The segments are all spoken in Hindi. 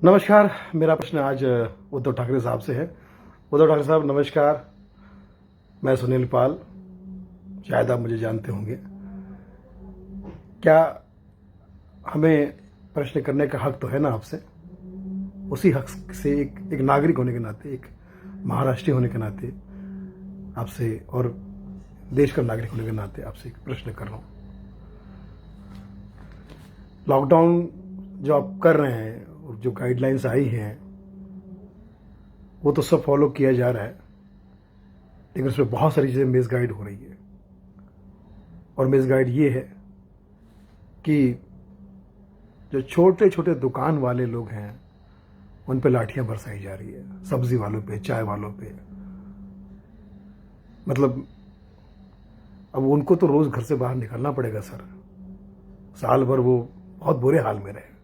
नमस्कार। मेरा प्रश्न आज उद्धव ठाकरे साहब से है। उद्धव ठाकरे साहब नमस्कार। मैं सुनील पाल, शायद आप मुझे जानते होंगे। क्या हमें प्रश्न करने का हक तो है ना आपसे? उसी हक से एक नागरिक होने के नाते, एक महाराष्ट्रीय होने के नाते आपसे और देश का नागरिक होने के नाते आपसे एक प्रश्न कर रहा हूँ। लॉकडाउन जो आप कर रहे हैं और जो गाइडलाइंस आई हैं वो तो सब फॉलो किया जा रहा है, लेकिन उसमें बहुत सारी चीज़ें मिसगाइड हो रही है। और मिसगाइड ये है कि जो छोटे छोटे दुकान वाले लोग हैं उन पे लाठियां बरसाई जा रही है, सब्जी वालों पे, चाय वालों पे। मतलब अब उनको तो रोज घर से बाहर निकलना पड़ेगा सर। साल भर वो बहुत बुरे हाल में रहे,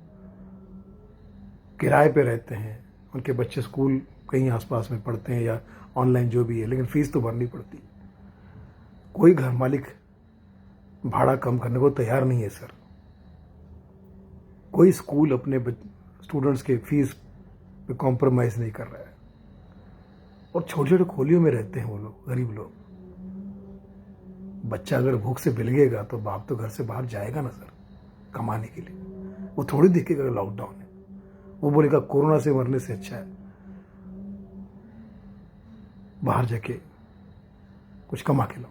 किराए पे रहते हैं, उनके बच्चे स्कूल कहीं आसपास में पढ़ते हैं या ऑनलाइन जो भी है, लेकिन फीस तो भरनी पड़ती है। कोई घर मालिक भाड़ा कम करने को तैयार नहीं है सर। कोई स्कूल अपने स्टूडेंट्स के फीस पे कॉम्प्रोमाइज नहीं कर रहा है। और छोटे छोटे खोलियों में रहते हैं वो लोग, गरीब लोग। बच्चा अगर भूख से बिलगेगा तो बाप तो घर से बाहर जाएगा ना सर, कमाने के लिए। वो थोड़ी देखेगा लॉकडाउन है, वो बोलेगा कोरोना से मरने से अच्छा है बाहर जाके कुछ कमा के लाओ।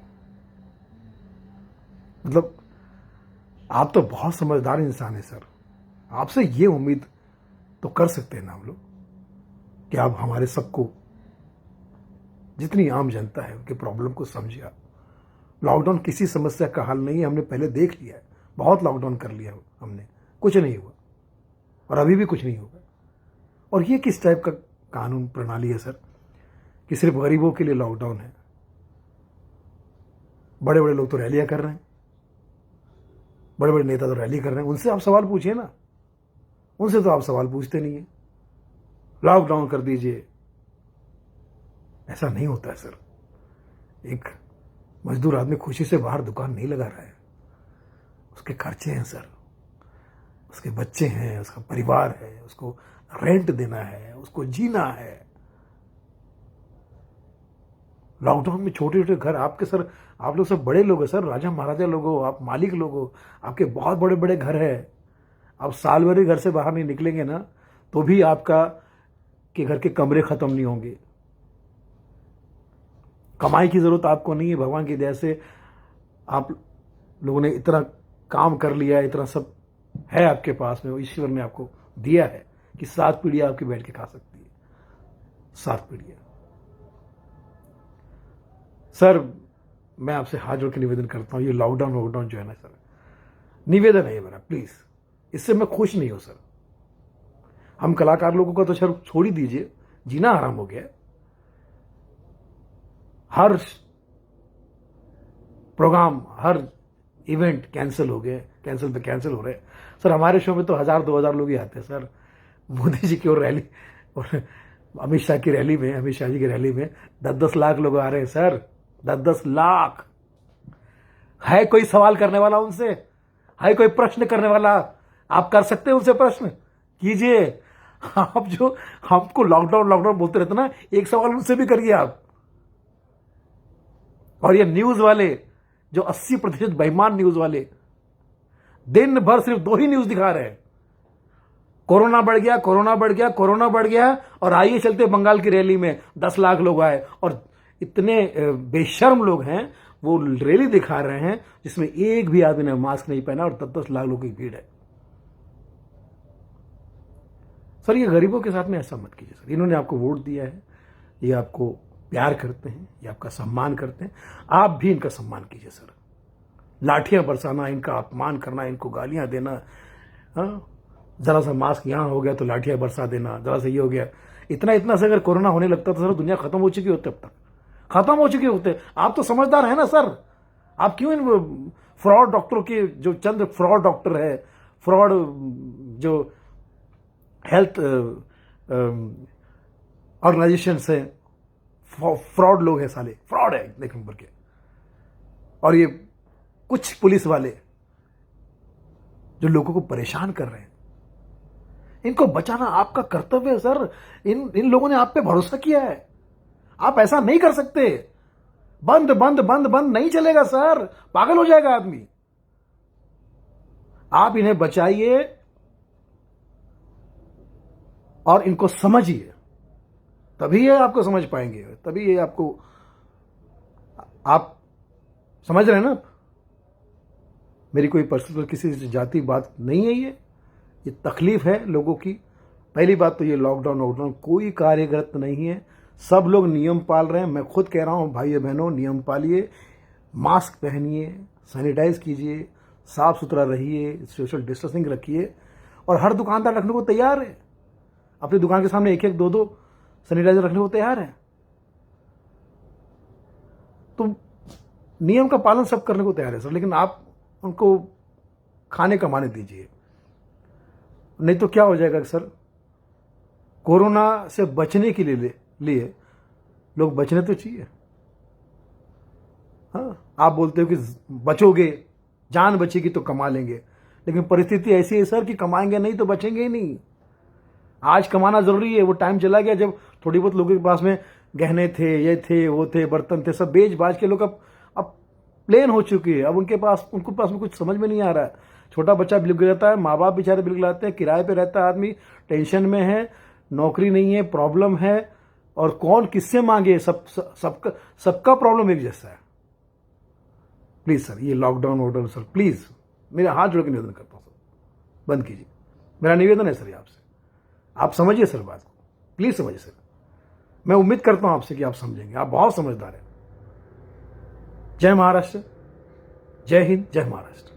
मतलब आप तो बहुत समझदार इंसान है सर। आपसे ये उम्मीद तो कर सकते हैं ना हम लोग कि आप हमारे सबको, जितनी आम जनता है उनके प्रॉब्लम को समझिए आप। लॉकडाउन किसी समस्या का हल नहीं है, हमने पहले देख लिया है। बहुत लॉकडाउन कर लिया हमने, कुछ नहीं हुआ और अभी भी कुछ नहीं होगा। और ये किस टाइप का कानून प्रणाली है सर कि सिर्फ गरीबों के लिए लॉकडाउन है? बड़े बड़े लोग तो रैलियां कर रहे हैं, बड़े बड़े नेता तो रैली कर रहे हैं, उनसे आप सवाल पूछिए ना। उनसे तो आप सवाल पूछते नहीं है। लॉकडाउन कर दीजिए, ऐसा नहीं होता है सर। एक मजदूर आदमी खुशी से बाहर दुकान नहीं लगा रहा है, उसके खर्चे हैं सर, उसके बच्चे हैं, उसका परिवार है, उसको रेंट देना है, उसको जीना है। लॉकडाउन में छोटे छोटे घर आपके सर, आप लोग सब बड़े लोग हैं सर, राजा महाराजा लोग हो, आप मालिक लोग हो, आपके बहुत बड़े बड़े घर है। आप साल भर ही घर से बाहर नहीं निकलेंगे ना तो भी आपका के घर के कमरे खत्म नहीं होंगे। कमाई की जरूरत आपको नहीं है, भगवान की दया से आप लोगों ने इतना काम कर लिया है, इतना सब है आपके पास में, ईश्वर ने आपको दिया है कि 7 पीढ़ियां आपकी बैठ के खा सकती है। 7 पीढ़ियां। सर मैं आपसे हाथ जोड़ के निवेदन करता हूं, ये लॉकडाउन जो है ना सर, निवेदन है मेरा, प्लीज। इससे मैं खुश नहीं हूं सर। हम कलाकार लोगों का तो सर छोड़ ही दीजिए, जीना आराम हो गया। हर प्रोग्राम, हर इवेंट कैंसिल हो गए, कैंसिल पे कैंसिल हो रहे सर। हमारे शो में तो 1000-2000 लोग ही आते हैं सर। मोदी जी की और रैली और अमित शाह की रैली में, अमित शाह जी की रैली में 10-10 लाख लोग आ रहे हैं सर। 10-10 लाख। है कोई सवाल करने वाला उनसे? है कोई प्रश्न करने वाला? आप कर सकते हैं उनसे प्रश्न, कीजिए। आप जो हमको लॉकडाउन लॉकडाउन बोलते रहते ना, एक सवाल उनसे भी करिए आप। और ये न्यूज वाले जो 80% बेईमान न्यूज वाले, दिन भर सिर्फ 2 ही न्यूज दिखा रहे हैं, कोरोना बढ़ गया, कोरोना बढ़ गया, कोरोना बढ़ गया। और आइए चलते बंगाल की रैली में 10 लाख लोग आए और इतने बेशर्म लोग हैं, वो रैली दिखा रहे हैं जिसमें एक भी आदमी ने मास्क नहीं पहना और 10-10 लाख लोगों की भीड़ है। सर ये गरीबों के साथ में ऐसा मत कीजिए सर। इन्होंने आपको वोट दिया है, ये आपको प्यार करते हैं, ये आपका सम्मान करते हैं, आप भी इनका सम्मान कीजिए सर। लाठियां बरसाना, इनका अपमान करना, इनको गालियां देना, हाँ, जरा सा मास्क यहां हो गया तो लाठियां बरसा देना, जरा सा ये हो गया, इतना इतना से अगर कोरोना होने लगता तो सर दुनिया खत्म हो चुकी होती, अब तक खत्म हो चुके होते। आप तो समझदार है ना सर। आप क्यों इन फ्रॉड डॉक्टरों के, जो चंद फ्रॉड डॉक्टर है, फ्रॉड जो हेल्थ ऑर्गेनाइजेशन है, फ्रॉड लोग हैं साले, फ्रॉड है एक नंबर के। और ये कुछ पुलिस वाले जो लोगों को परेशान कर रहे हैं, इनको बचाना आपका कर्तव्य है सर। इन लोगों ने आप पे भरोसा किया है, आप ऐसा नहीं कर सकते। बंद बंद बंद बंद नहीं चलेगा सर, पागल हो जाएगा आदमी। आप इन्हें बचाइए और इनको समझिए, तभी ये आपको समझ पाएंगे, तभी ये आपको, आप समझ रहे हैं ना। मेरी कोई पर्सनल किसी जाति बात नहीं है, ये तकलीफ है लोगों की। पहली बात तो ये लॉकडाउन कोई कार्यगत नहीं है, सब लोग नियम पाल रहे हैं। मैं खुद कह रहा हूं भाई बहनों, नियम पालिए, मास्क पहनिए, सैनिटाइज कीजिए, साफ सुथरा रहिए, सोशल डिस्टेंसिंग रखिए। और हर दुकानदार रखने को तैयार है, अपनी दुकान के सामने एक एक दो दो सैनिटाइजर रखने को तैयार है। तो नियम का पालन सब करने को तैयार है सर, लेकिन आप उनको खाने कमाने दीजिए, नहीं तो क्या हो जाएगा सर। कोरोना से बचने के लिए लोग बचने तो चाहिए। हाँ, आप बोलते हो कि बचोगे, जान बचेगी तो कमा लेंगे, लेकिन परिस्थिति ऐसी है सर कि कमाएंगे नहीं तो बचेंगे ही नहीं। आज कमाना जरूरी है, वो टाइम चला गया जब थोड़ी बहुत लोगों के पास में गहने थे, ये थे, वो थे, बर्तन थे, सब बेच बाज के लोग अब प्लेन हो चुकी है। अब उनके पास में कुछ समझ में नहीं आ रहा है। छोटा बच्चा बिल्कुल जाता है, माँ बाप बेचारे बिल्कुल जाते हैं, किराए पे रहता है आदमी, टेंशन में है, नौकरी नहीं है, प्रॉब्लम है, और कौन किससे मांगे, सबका प्रॉब्लम एक जैसा है। प्लीज सर, ये लॉकडाउन ऑर्डर सर, प्लीज मेरे हाथ जोड़ के निवेदन करता हूं सर, बंद कीजिए। मेरा निवेदन है सर ये आपसे, आप समझिए सर बात को, प्लीज समझिए सर। मैं उम्मीद करता हूं आपसे कि आप समझेंगे, आप बहुत समझदार हैं। जय महाराष्ट्र, जय हिंद, जय महाराष्ट्र।